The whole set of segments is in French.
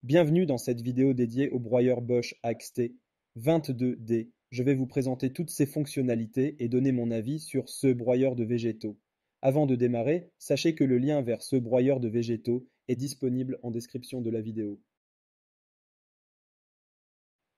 Bienvenue dans cette vidéo dédiée au broyeur Bosch AXT 22D. Je vais vous présenter toutes ses fonctionnalités et donner mon avis sur ce broyeur de végétaux. Avant de démarrer, sachez que le lien vers ce broyeur de végétaux est disponible en description de la vidéo.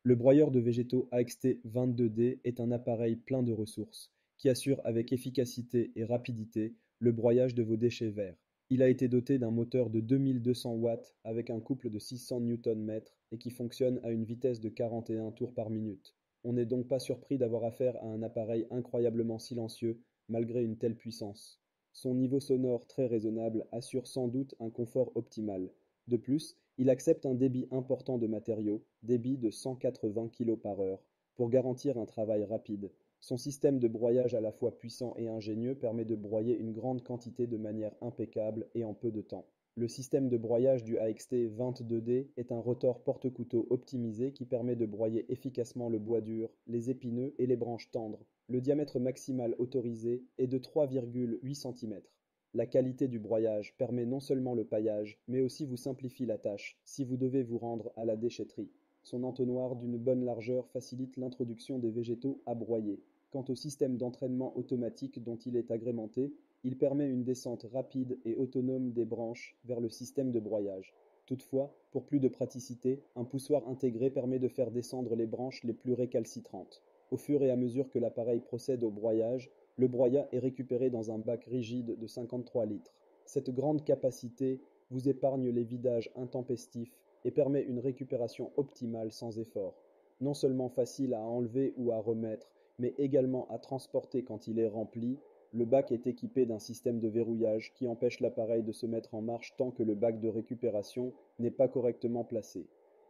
Le broyeur de végétaux AXT 22D est un appareil plein de ressources qui assure avec efficacité et rapidité le broyage de vos déchets verts. Il a été doté d'un moteur de 2200 watts avec un couple de 600 Nm et qui fonctionne à une vitesse de 41 tours par minute. On n'est donc pas surpris d'avoir affaire à un appareil incroyablement silencieux malgré une telle puissance. Son niveau sonore très raisonnable assure sans doute un confort optimal. De plus, il accepte un débit important de matériaux, débit de 180 kg/h, pour garantir un travail rapide. Son système de broyage à la fois puissant et ingénieux permet de broyer une grande quantité de manière impeccable et en peu de temps. Le système de broyage du AXT 22D est un rotor porte-couteau optimisé qui permet de broyer efficacement le bois dur, les épineux et les branches tendres. Le diamètre maximal autorisé est de 3,8 cm. La qualité du broyage permet non seulement le paillage, mais aussi vous simplifie la tâche si vous devez vous rendre à la déchetterie. Son entonnoir d'une bonne largeur facilite l'introduction des végétaux à broyer. Quant au système d'entraînement automatique dont il est agrémenté, il permet une descente rapide et autonome des branches vers le système de broyage. Toutefois, pour plus de praticité, un poussoir intégré permet de faire descendre les branches les plus récalcitrantes. Au fur et à mesure que l'appareil procède au broyage, le broyat est récupéré dans un bac rigide de 53 litres. Cette grande capacité vous épargne les vidages intempestifs et permet une récupération optimale sans effort. Non seulement facile à enlever ou à remettre, mais également à transporter quand il est rempli, le bac est équipé d'un système de verrouillage qui empêche l'appareil de se mettre en marche tant que le bac de récupération n'est pas correctement placé.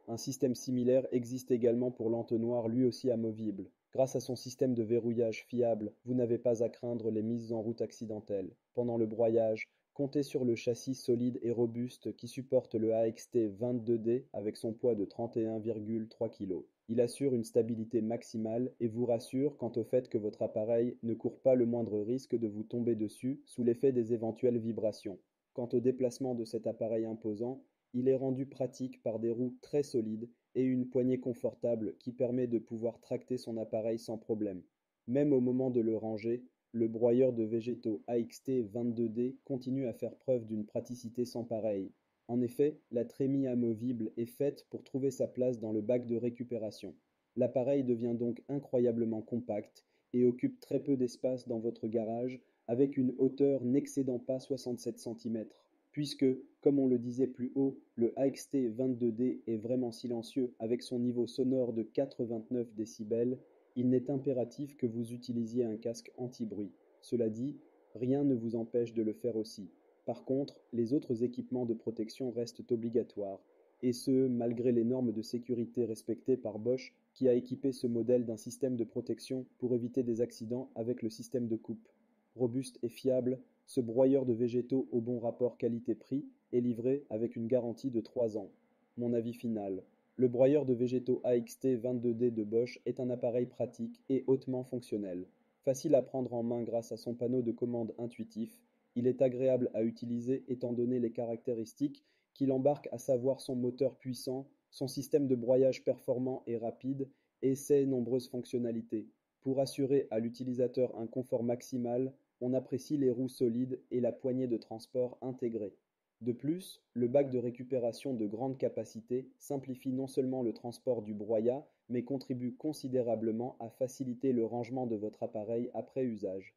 Un système similaire existe également pour l'entonnoir lui aussi amovible. Grâce à son système de verrouillage fiable, vous n'avez pas à craindre les mises en route accidentelles. Pendant le broyage, comptez sur le châssis solide et robuste qui supporte le AXT 22D avec son poids de 31,3 kg. Il assure une stabilité maximale et vous rassure quant au fait que votre appareil ne court pas le moindre risque de vous tomber dessus sous l'effet des éventuelles vibrations. Quant au déplacement de cet appareil imposant, il est rendu pratique par des roues très solides et une poignée confortable qui permet de pouvoir tracter son appareil sans problème. Même au moment de le ranger, le broyeur de végétaux AXT 22D continue à faire preuve d'une praticité sans pareille. En effet, la trémie amovible est faite pour trouver sa place dans le bac de récupération. L'appareil devient donc incroyablement compact et occupe très peu d'espace dans votre garage avec une hauteur n'excédant pas 67 cm. Puisque, comme on le disait plus haut, le AXT 22D est vraiment silencieux avec son niveau sonore de 89 décibels, il n'est impératif que vous utilisiez un casque anti-bruit. Cela dit, rien ne vous empêche de le faire aussi. Par contre, les autres équipements de protection restent obligatoires, et ce, malgré les normes de sécurité respectées par Bosch, qui a équipé ce modèle d'un système de protection pour éviter des accidents avec le système de coupe. Robuste et fiable, ce broyeur de végétaux au bon rapport qualité-prix est livré avec une garantie de 3 ans. Mon avis final. Le broyeur de végétaux AXT 22D de Bosch est un appareil pratique et hautement fonctionnel. Facile à prendre en main grâce à son panneau de commande intuitif, il est agréable à utiliser étant donné les caractéristiques qu'il embarque, à savoir son moteur puissant, son système de broyage performant et rapide et ses nombreuses fonctionnalités. Pour assurer à l'utilisateur un confort maximal, on apprécie les roues solides et la poignée de transport intégrée. De plus, le bac de récupération de grande capacité simplifie non seulement le transport du broyat, mais contribue considérablement à faciliter le rangement de votre appareil après usage.